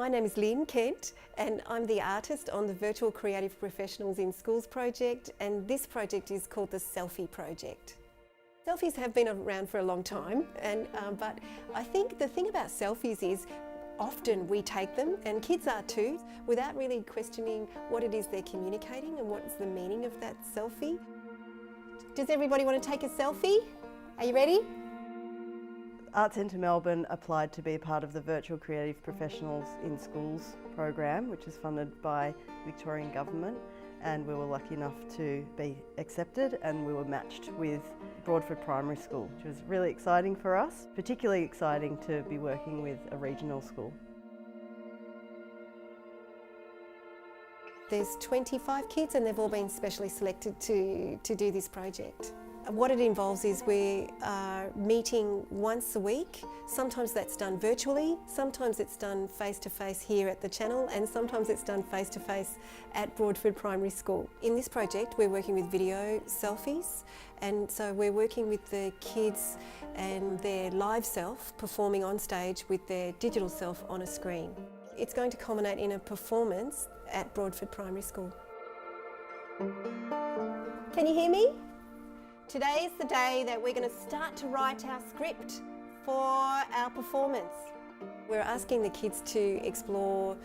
My name is Lynne Kent and I'm the artist on the Virtual Creative Professionals in Schools project, and this project is called the SELFIE project. Selfies have been around for a long time, but I think the thing about selfies is often we take them, and kids are too, without really questioning what it is they're communicating and what's the meaning of that selfie. Does everybody want to take a selfie? Are you ready? Arts Centre Melbourne applied to be a part of the Virtual Creative Professionals in Schools program, which is funded by the Victorian Government, and we were lucky enough to be accepted, and we were matched with Broadford Primary School, which was really exciting for us, particularly exciting to be working with a regional school. There's 25 kids and they've all been specially selected to do this project. What it involves is we are meeting once a week. Sometimes that's done virtually, sometimes it's done face-to-face here at the channel, and sometimes it's done face-to-face at Broadford Primary School. In this project we're working with video selfies, and so we're working with the kids and their live self performing on stage with their digital self on a screen. It's going to culminate in a performance at Broadford Primary School. Can you hear me? Today is the day that we're going to start to write our script for our performance. We're asking the kids to explore,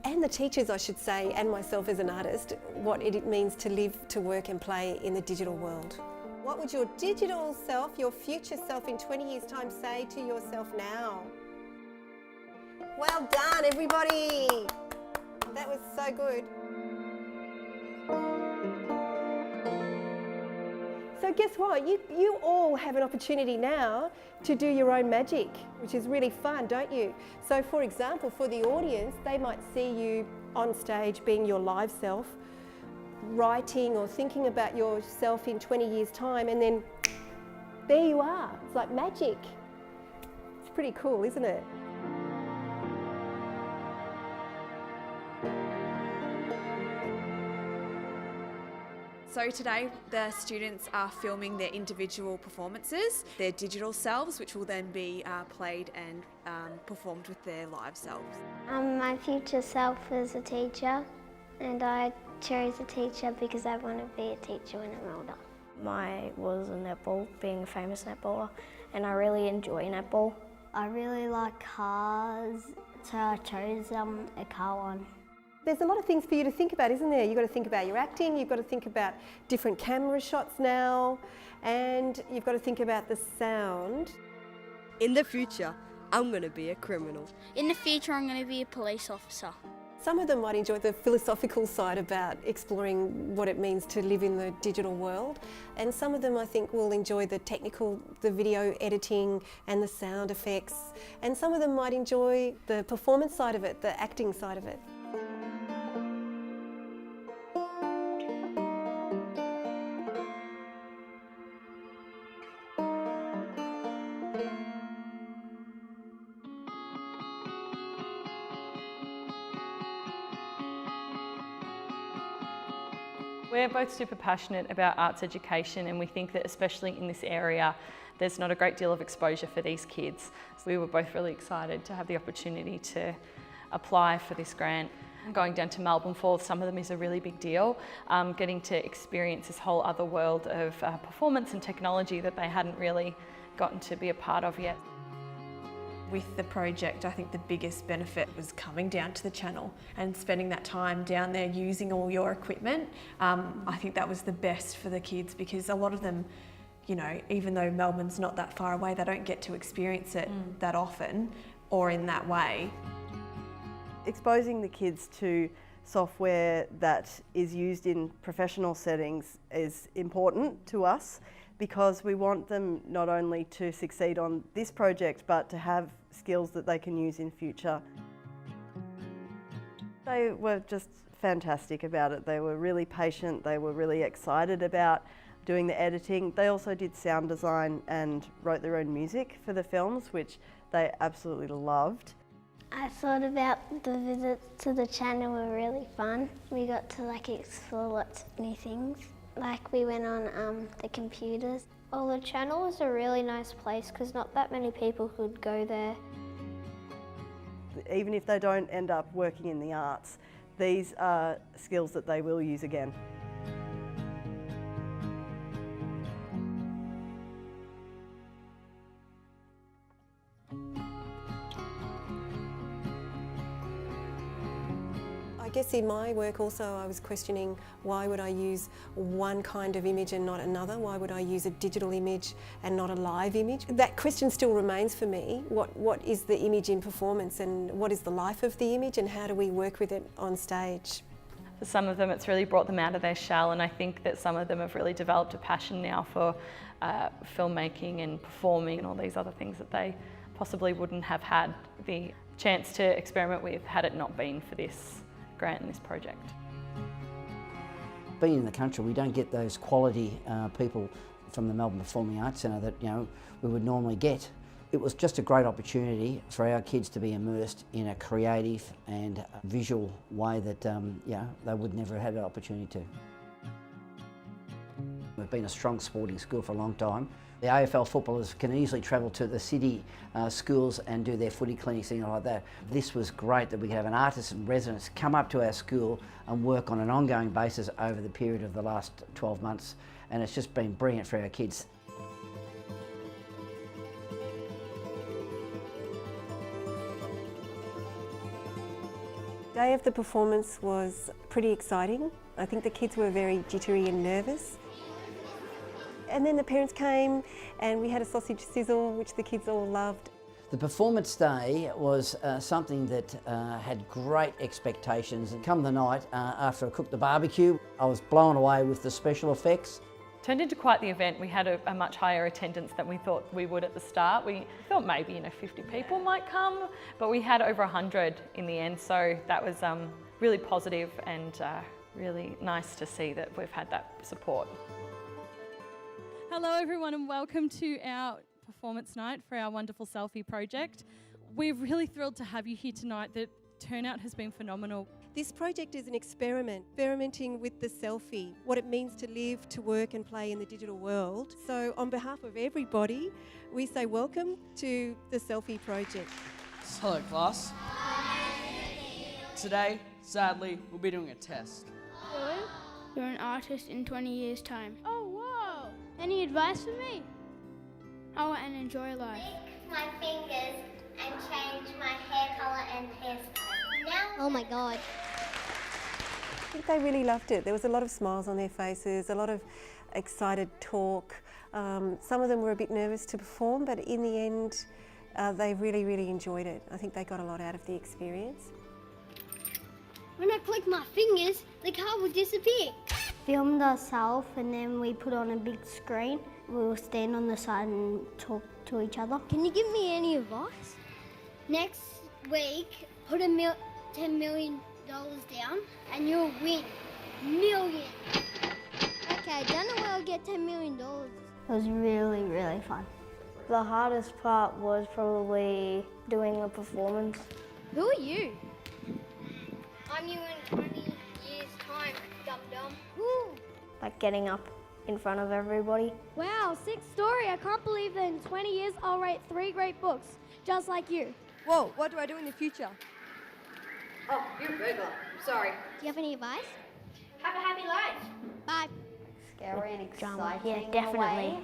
and the teachers I should say, and myself as an artist, what it means to live, to work and play in the digital world. What would your digital self, your future self in 20 years' time say to yourself now? Well done everybody! That was so good. So guess what? You all have an opportunity now to do your own magic, which is really fun, don't you? So for example, for the audience, they might see you on stage being your live self, writing or thinking about yourself in 20 years' time, and then there you are. It's like magic. It's pretty cool, isn't it? So today the students are filming their individual performances, their digital selves, which will then be played and performed with their live selves. My future self is a teacher, and I chose a teacher because I want to be a teacher when I'm older. Mine was a netball, being a famous netballer, and I really enjoy netball. I really like cars, so I chose a car one. There's a lot of things for you to think about, isn't there? You've got to think about your acting, you've got to think about different camera shots now, and you've got to think about the sound. In the future, I'm going to be a criminal. In the future, I'm going to be a police officer. Some of them might enjoy the philosophical side about exploring what it means to live in the digital world, and some of them I think will enjoy the technical, the video editing and the sound effects, and some of them might enjoy the performance side of it, the acting side of it. We're both super passionate about arts education, and we think that especially in this area there's not a great deal of exposure for these kids. So we were both really excited to have the opportunity to apply for this grant. Going down to Melbourne for some of them is a really big deal, getting to experience this whole other world of performance and technology that they hadn't really gotten to be a part of yet. With the project, I think the biggest benefit was coming down to the channel and spending that time down there using all your equipment. I think that was the best for the kids, because a lot of them, you know, even though Melbourne's not that far away, they don't get to experience it that often or in that way. Exposing the kids to software that is used in professional settings is important to us, because we want them not only to succeed on this project but to have skills that they can use in future. They were just fantastic about it. They were really patient, they were really excited about doing the editing. They also did sound design and wrote their own music for the films, which they absolutely loved. I thought about the visits to the channel were really fun. We got to explore lots of new things. We went on the computers. Well, the channel was a really nice place because not that many people could go there. even if they don't end up working in the arts, these are skills that they will use again. I guess in my work also I was questioning, why would I use one kind of image and not another? Why would I use a digital image and not a live image? That question still remains for me. What is the image in performance, and what is the life of the image, and how do we work with it on stage? For some of them it's really brought them out of their shell, and I think that some of them have really developed a passion now for filmmaking and performing and all these other things that they possibly wouldn't have had the chance to experiment with had it not been for this grant and this project. Being in the country, we don't get those quality people from the Melbourne Performing Arts Centre that we would normally get. It was just a great opportunity for our kids to be immersed in a creative and visual way that they would never have had an opportunity to. We've been a strong sporting school for a long time. The AFL footballers can easily travel to the city schools and do their footy clinics, things like that. This was great that we could have an artist in residence come up to our school and work on an ongoing basis over the period of the last 12 months, and it's just been brilliant for our kids. Day of the performance was pretty exciting. I think the kids were very jittery and nervous. And then the parents came and we had a sausage sizzle, which the kids all loved. The performance day was something that had great expectations, and come the night after I cooked the barbecue, I was blown away with the special effects. Turned into quite the event. We had a much higher attendance than we thought we would at the start. We thought maybe 50 people might come, but we had over 100 in the end, so that was really positive and really nice to see that we've had that support. Hello everyone, and welcome to our performance night for our wonderful SELFIE project. We're really thrilled to have you here tonight. The turnout has been phenomenal. This project is an experiment, experimenting with the selfie, what it means to live, to work and play in the digital world. So on behalf of everybody, we say welcome to the SELFIE project. Hello class. Today, sadly, we'll be doing a test. Really? You're an artist in 20 years' time. Oh, whoa! Any advice for me? Oh, and enjoy life. Lick my fingers and change my hair colour and hairstyle. Now. Oh my God. I think they really loved it. There was a lot of smiles on their faces, a lot of excited talk. Some of them were a bit nervous to perform, but in the end, they really, really enjoyed it. I think they got a lot out of the experience. When I click my fingers, the car will disappear. Filmed ourselves and then we put on a big screen. We will stand on the side and talk to each other. Can you give me any advice? Next week, put $10 million down and you'll win. Million. Okay, I don't know where I'll get $10 million. It was really, really fun. The hardest part was probably doing a performance. Who are you? I'm you in 20 years' time, dum-dum. Like getting up in front of everybody. Wow, sick story. I can't believe that in 20 years I'll write 3 great books, just like you. Whoa, what do I do in the future? Oh, you're burger. Sorry. Do you have any advice? Have a happy life. Bye. Scary and exciting. Yeah, definitely.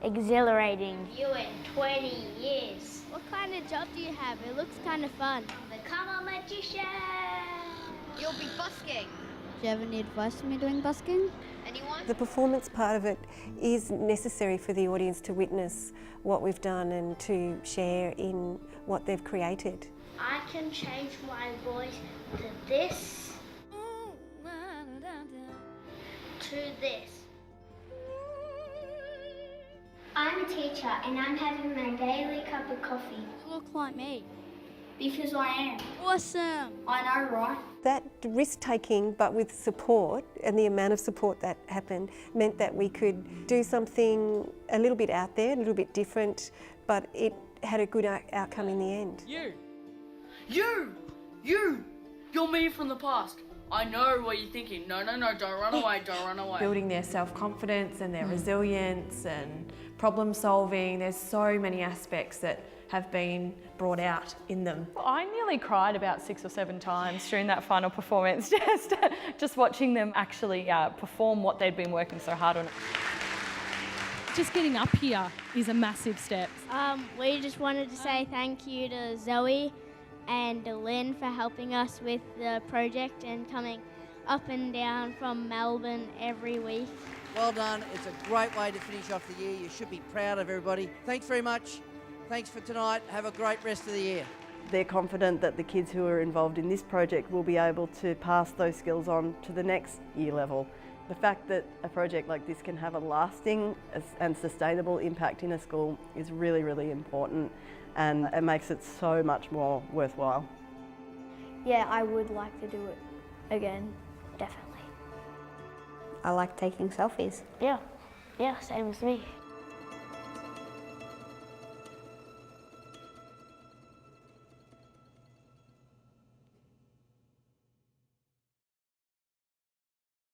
Exhilarating. You in 20 years. What kind of job do you have? It looks kind of fun. Become a magician. You'll be busking. Do you have any advice for me doing busking? Anyone? The performance part of it is necessary for the audience to witness what we've done and to share in what they've created. I can change my voice to this, to this. I'm a teacher and I'm having my daily cup of coffee. You look like me. Because I am. Awesome. I know, right? That risk-taking, but with support, and the amount of support that happened, meant that we could do something a little bit out there, a little bit different, but it had a good outcome in the end. You're me from the past. I know what you're thinking. No, don't run away, don't run away. Building their self-confidence and their resilience and problem solving. There's so many aspects that have been brought out in them. I nearly cried about 6 or 7 times during that final performance, just watching them actually perform what they'd been working so hard on. Just getting up here is a massive step. We just wanted to say thank you to Zoe and to Lynne for helping us with the project and coming up and down from Melbourne every week. Well done. It's a great way to finish off the year. You should be proud of everybody. Thanks very much. Thanks for tonight. Have a great rest of the year. They're confident that the kids who are involved in this project will be able to pass those skills on to the next year level. The fact that a project like this can have a lasting and sustainable impact in a school is really, really important, and it makes it so much more worthwhile. Yeah, I would like to do it again, definitely. I like taking selfies. Yeah, same as me.